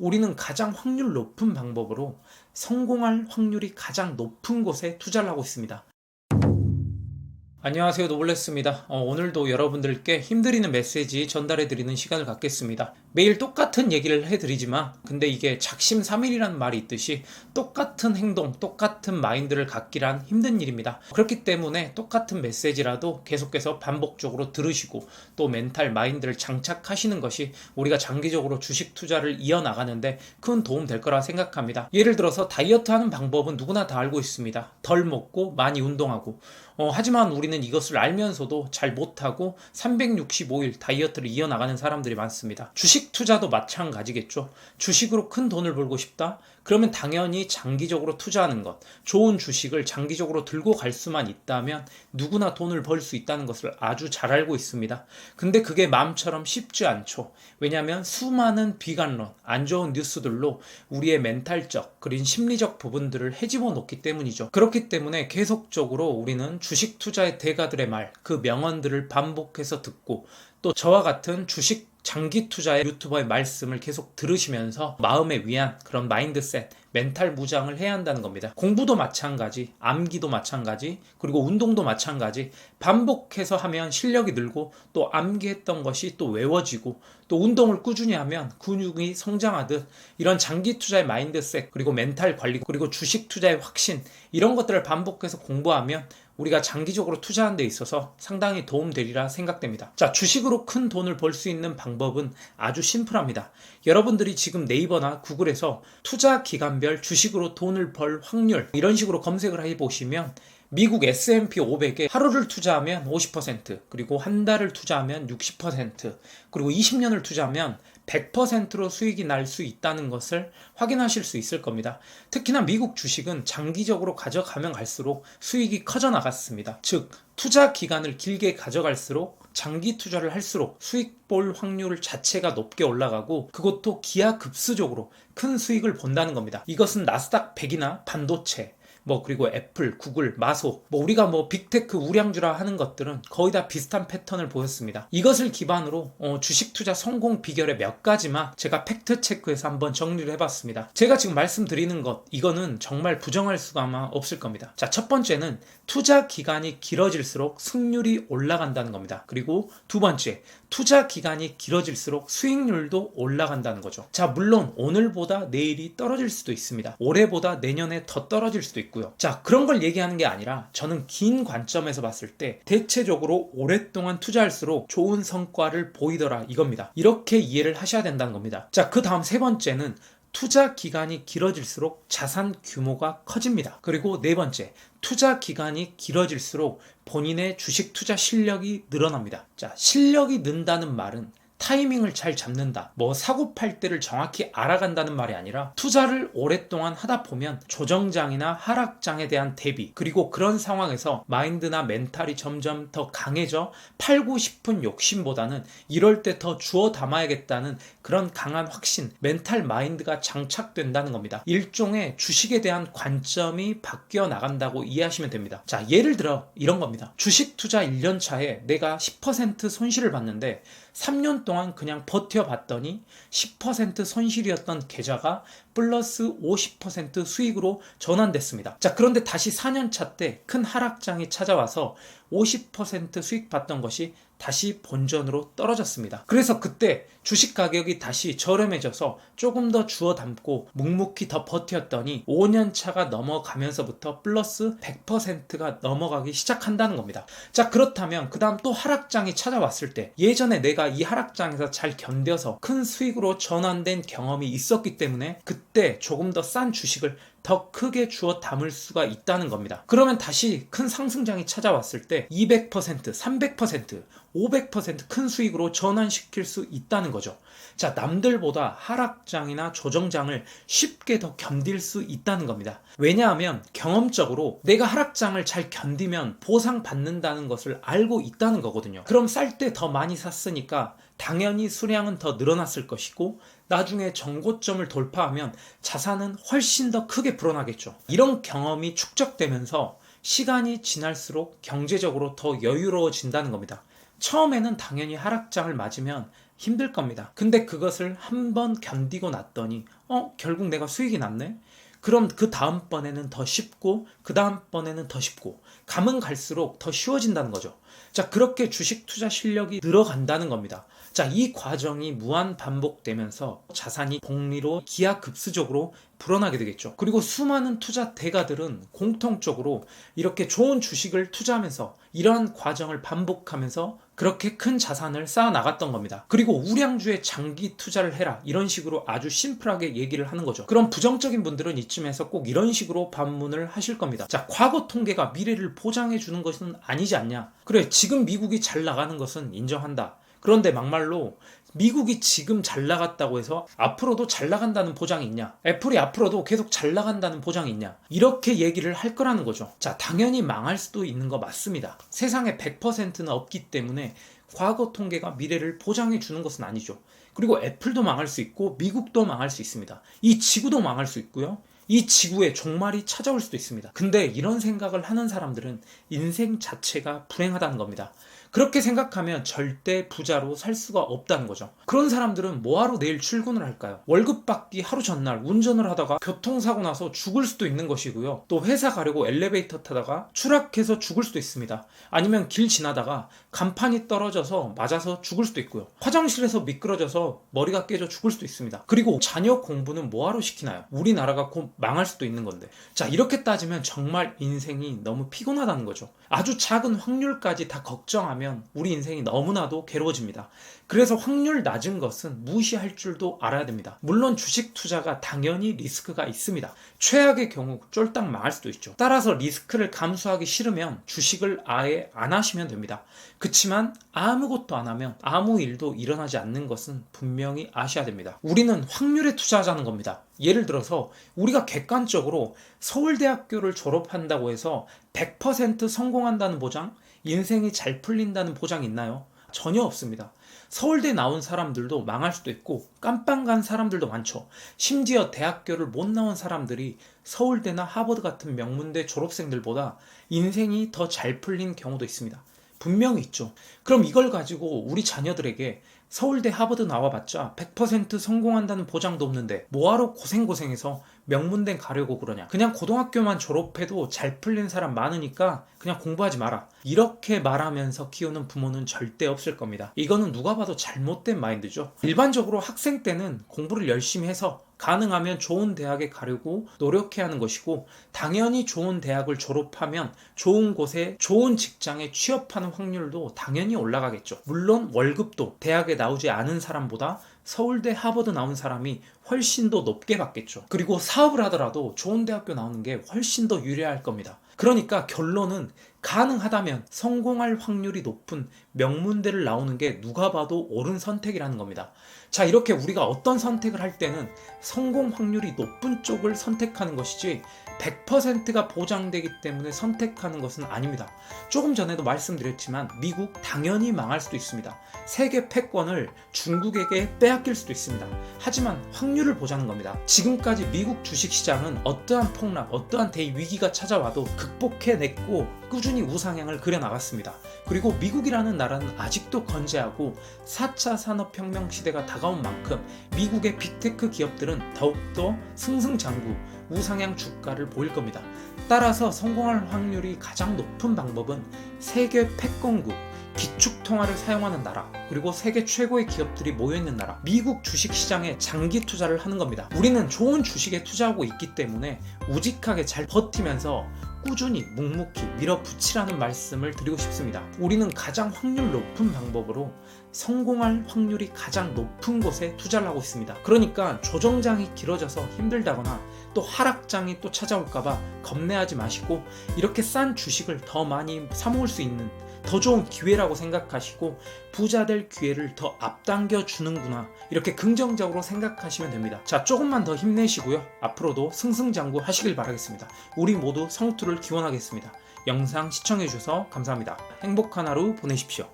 우리는 가장 확률 높은 방법으로 성공할 확률이 가장 높은 곳에 투자를 하고 있습니다. 안녕하세요, 노블레스입니다. 오늘도 여러분들께 힘드리는 메시지 전달해드리는 시간을 갖겠습니다. 매일 똑같은 얘기를 해드리지만 근데 이게 작심삼일이라는 말이 있듯이 똑같은 행동, 똑같은 마인드를 갖기란 힘든 일입니다. 그렇기 때문에 똑같은 메시지라도 계속해서 반복적으로 들으시고 또 멘탈 마인드를 장착하시는 것이 우리가 장기적으로 주식 투자를 이어나가는데 큰 도움 될 거라 생각합니다. 예를 들어서 다이어트 하는 방법은 누구나 다 알고 있습니다. 덜 먹고 많이 운동하고 하지만 우리는 이것을 알면서도 잘 못하고 365일 다이어트를 이어나가는 사람들이 많습니다. 주식 투자도 마찬가지겠죠. 주식으로 큰 돈을 벌고 싶다? 그러면 당연히 장기적으로 투자하는 것, 좋은 주식을 장기적으로 들고 갈 수만 있다면 누구나 돈을 벌 수 있다는 것을 아주 잘 알고 있습니다. 근데 그게 마음처럼 쉽지 않죠. 왜냐하면 수많은 비관론, 안 좋은 뉴스들로 우리의 멘탈적 그린 심리적 부분들을 헤집어 놓기 때문이죠. 그렇기 때문에 계속적으로 우리는 주식 투자의 대가들의 말, 그 명언들을 반복해서 듣고 또 저와 같은 주식 장기 투자의 유튜버의 말씀을 계속 들으시면서 마음의 위안, 그런 마인드셋, 멘탈 무장을 해야 한다는 겁니다. 공부도 마찬가지, 암기도 마찬가지, 그리고 운동도 마찬가지. 반복해서 하면 실력이 늘고 또 암기했던 것이 또 외워지고 또 운동을 꾸준히 하면 근육이 성장하듯 이런 장기 투자의 마인드셋, 그리고 멘탈 관리, 그리고 주식 투자의 확신, 이런 것들을 반복해서 공부하면 우리가 장기적으로 투자하는 데 있어서 상당히 도움되리라 생각됩니다. 자, 주식으로 큰 돈을 벌 수 있는 방법은 아주 심플합니다. 여러분들이 지금 네이버나 구글에서 투자 기간별 주식으로 돈을 벌 확률 이런 식으로 검색을 해보시면 미국 S&P 500에 하루를 투자하면 50%, 그리고 한 달을 투자하면 60%, 그리고 20년을 투자하면 100%로 수익이 날 수 있다는 것을 확인하실 수 있을 겁니다. 특히나 미국 주식은 장기적으로 가져가면 갈수록 수익이 커져 나갔습니다. 즉, 투자 기간을 길게 가져갈수록 장기 투자를 할수록 수익 볼 확률 자체가 높게 올라가고 그것도 기하급수적으로 큰 수익을 본다는 겁니다. 이것은 나스닥 100이나 반도체, 그리고 애플, 구글, 마소, 우리가 빅테크 우량주라 하는 것들은 거의 다 비슷한 패턴을 보였습니다. 이것을 기반으로 주식 투자 성공 비결의 몇 가지만 제가 팩트 체크해서 한번 정리를 해봤습니다. 제가 지금 말씀드리는 것, 이거는 정말 부정할 수가 아마 없을 겁니다. 자, 첫 번째는 투자 기간이 길어질수록 승률이 올라간다는 겁니다. 그리고 두 번째, 투자 기간이 길어질수록 수익률도 올라간다는 거죠. 자, 물론 오늘보다 내일이 떨어질 수도 있습니다. 올해보다 내년에 더 떨어질 수도 있고요. 자, 그런 걸 얘기하는 게 아니라 저는 긴 관점에서 봤을 때 대체적으로 오랫동안 투자할수록 좋은 성과를 보이더라, 이겁니다. 이렇게 이해를 하셔야 된다는 겁니다. 자, 그 다음 세 번째는 투자 기간이 길어질수록 자산 규모가 커집니다. 그리고 네 번째, 투자 기간이 길어질수록 본인의 주식 투자 실력이 늘어납니다. 자, 실력이 는다는 말은 타이밍을 잘 잡는다, 사고 팔 때를 정확히 알아간다는 말이 아니라 투자를 오랫동안 하다 보면 조정장이나 하락장에 대한 대비, 그리고 그런 상황에서 마인드나 멘탈이 점점 더 강해져 팔고 싶은 욕심보다는 이럴 때 더 주워 담아야겠다는 그런 강한 확신, 멘탈 마인드가 장착된다는 겁니다. 일종의 주식에 대한 관점이 바뀌어 나간다고 이해하시면 됩니다. 자, 예를 들어 이런 겁니다. 주식 투자 1년 차에 내가 10% 손실을 봤는데 3년 동안 그냥 버텨봤더니 10% 손실이었던 계좌가 플러스 50% 수익으로 전환됐습니다. 자, 그런데 다시 4년차 때 큰 하락장이 찾아와서 50% 수익 봤던 것이 다시 본전으로 떨어졌습니다. 그래서 그때 주식 가격이 다시 저렴해져서 조금 더 주워 담고 묵묵히 더 버텼더니 5년차가 넘어가면서부터 플러스 100%가 넘어가기 시작한다는 겁니다. 자, 그렇다면 그 다음 또 하락장이 찾아왔을 때 예전에 내가 이 하락장에서 잘 견뎌서 큰 수익으로 전환된 경험이 있었기 때문에 그때 조금 더 싼 주식을 더 크게 주워 담을 수가 있다는 겁니다. 그러면 다시 큰 상승장이 찾아왔을 때 200%, 300%, 500% 큰 수익으로 전환시킬 수 있다는 거죠. 자, 남들보다 하락장이나 조정장을 쉽게 더 견딜 수 있다는 겁니다. 왜냐하면 경험적으로 내가 하락장을 잘 견디면 보상받는다는 것을 알고 있다는 거거든요. 그럼 쌀 때 더 많이 샀으니까 당연히 수량은 더 늘어났을 것이고 나중에 정고점을 돌파하면 자산은 훨씬 더 크게 불어나겠죠. 이런 경험이 축적되면서 시간이 지날수록 경제적으로 더 여유로워진다는 겁니다. 처음에는 당연히 하락장을 맞으면 힘들 겁니다. 근데 그것을 한번 견디고 났더니 결국 내가 수익이 났네? 그럼 그 다음번에는 더 쉽고 그 다음번에는 더 쉽고 가면 갈수록 더 쉬워진다는 거죠. 자, 그렇게 주식 투자 실력이 늘어간다는 겁니다. 자, 이 과정이 무한 반복되면서 자산이 복리로 기하급수적으로 불어나게 되겠죠. 그리고 수많은 투자 대가들은 공통적으로 이렇게 좋은 주식을 투자하면서 이러한 과정을 반복하면서 그렇게 큰 자산을 쌓아 나갔던 겁니다. 그리고 우량주에 장기 투자를 해라, 이런 식으로 아주 심플하게 얘기를 하는 거죠. 그럼 부정적인 분들은 이쯤에서 꼭 이런 식으로 반문을 하실 겁니다. 자, 과거 통계가 미래를 보장해 주는 것은 아니지 않냐? 그래, 지금 미국이 잘 나가는 것은 인정한다. 그런데 막말로 미국이 지금 잘 나갔다고 해서 앞으로도 잘 나간다는 보장이 있냐? 애플이 앞으로도 계속 잘 나간다는 보장이 있냐? 이렇게 얘기를 할 거라는 거죠. 자, 당연히 망할 수도 있는 거 맞습니다. 세상에 100%는 없기 때문에 과거 통계가 미래를 보장해 주는 것은 아니죠. 그리고 애플도 망할 수 있고 미국도 망할 수 있습니다. 이 지구도 망할 수 있고요. 이 지구에 종말이 찾아올 수도 있습니다. 근데 이런 생각을 하는 사람들은 인생 자체가 불행하다는 겁니다. 그렇게 생각하면 절대 부자로 살 수가 없다는 거죠. 그런 사람들은 뭐하러 내일 출근을 할까요? 월급 받기 하루 전날 운전을 하다가 교통사고 나서 죽을 수도 있는 것이고요. 또 회사 가려고 엘리베이터 타다가 추락해서 죽을 수도 있습니다. 아니면 길 지나다가 간판이 떨어져서 맞아서 죽을 수도 있고요. 화장실에서 미끄러져서 머리가 깨져 죽을 수도 있습니다. 그리고 자녀 공부는 뭐하러 시키나요? 우리나라가 곧 망할 수도 있는 건데. 자, 이렇게 따지면 정말 인생이 너무 피곤하다는 거죠. 아주 작은 확률까지 다 걱정하면 우리 인생이 너무나도 괴로워집니다. 그래서 확률 낮은 것은 무시할 줄도 알아야 됩니다. 물론 주식 투자가 당연히 리스크가 있습니다. 최악의 경우 쫄딱 망할 수도 있죠. 따라서 리스크를 감수하기 싫으면 주식을 아예 안 하시면 됩니다. 그치만 아무것도 안 하면 아무 일도 일어나지 않는 것은 분명히 아셔야 됩니다. 우리는 확률에 투자하자는 겁니다. 예를 들어서 우리가 객관적으로 서울대학교를 졸업한다고 해서 100% 성공한다는 보장, 인생이 잘 풀린다는 보장이 있나요? 전혀 없습니다. 서울대 나온 사람들도 망할 수도 있고 깜빵 간 사람들도 많죠. 심지어 대학교를 못 나온 사람들이 서울대나 하버드 같은 명문대 졸업생들보다 인생이 더 잘 풀린 경우도 있습니다. 분명히 있죠. 그럼 이걸 가지고 우리 자녀들에게 서울대 하버드 나와봤자 100% 성공한다는 보장도 없는데 뭐하러 고생해서 명문대 가려고 그러냐? 그냥 고등학교만 졸업해도 잘 풀린 사람 많으니까 그냥 공부하지 마라. 이렇게 말하면서 키우는 부모는 절대 없을 겁니다. 이거는 누가 봐도 잘못된 마인드죠. 일반적으로 학생 때는 공부를 열심히 해서 가능하면 좋은 대학에 가려고 노력해야 하는 것이고, 당연히 좋은 대학을 졸업하면 좋은 곳에 좋은 직장에 취업하는 확률도 당연히 올라가겠죠. 물론 월급도 대학에 나오지 않은 사람보다 서울대 하버드 나온 사람이 훨씬 더 높게 받겠죠. 그리고 사업을 하더라도 좋은 대학교 나오는 게 훨씬 더 유리할 겁니다. 그러니까 결론은 가능하다면 성공할 확률이 높은 명문대를 나오는 게 누가 봐도 옳은 선택이라는 겁니다. 자, 이렇게 우리가 어떤 선택을 할 때는 성공 확률이 높은 쪽을 선택하는 것이지 100%가 보장되기 때문에 선택하는 것은 아닙니다. 조금 전에도 말씀드렸지만 미국 당연히 망할 수도 있습니다. 세계 패권을 중국에게 빼앗길 수도 있습니다. 하지만 확률을 보자는 겁니다. 지금까지 미국 주식시장은 어떠한 폭락, 어떠한 대위기가 찾아와도 극복해냈고 꾸준히 우상향을 그려나갔습니다. 그리고 미국이라는 나라는 아직도 건재하고 4차 산업혁명 시대가 다가온 만큼 미국의 빅테크 기업들은 더욱더 승승장구 우상향 주가를 보일 겁니다. 따라서 성공할 확률이 가장 높은 방법은 세계 패권국, 기축통화를 사용하는 나라, 그리고 세계 최고의 기업들이 모여있는 나라, 미국 주식시장에 장기 투자를 하는 겁니다. 우리는 좋은 주식에 투자하고 있기 때문에 우직하게 잘 버티면서 꾸준히 묵묵히 밀어붙이라는 말씀을 드리고 싶습니다. 우리는 가장 확률 높은 방법으로 성공할 확률이 가장 높은 곳에 투자를 하고 있습니다. 그러니까 조정장이 길어져서 힘들다거나 또 하락장이 또 찾아올까봐 겁내하지 마시고, 이렇게 싼 주식을 더 많이 사모을 수 있는 더 좋은 기회라고 생각하시고 부자 될 기회를 더 앞당겨 주는구나, 이렇게 긍정적으로 생각하시면 됩니다. 자, 조금만 더 힘내시고요. 앞으로도 승승장구 하시길 바라겠습니다. 우리 모두 성투를 기원하겠습니다. 영상 시청해 주셔서 감사합니다. 행복한 하루 보내십시오.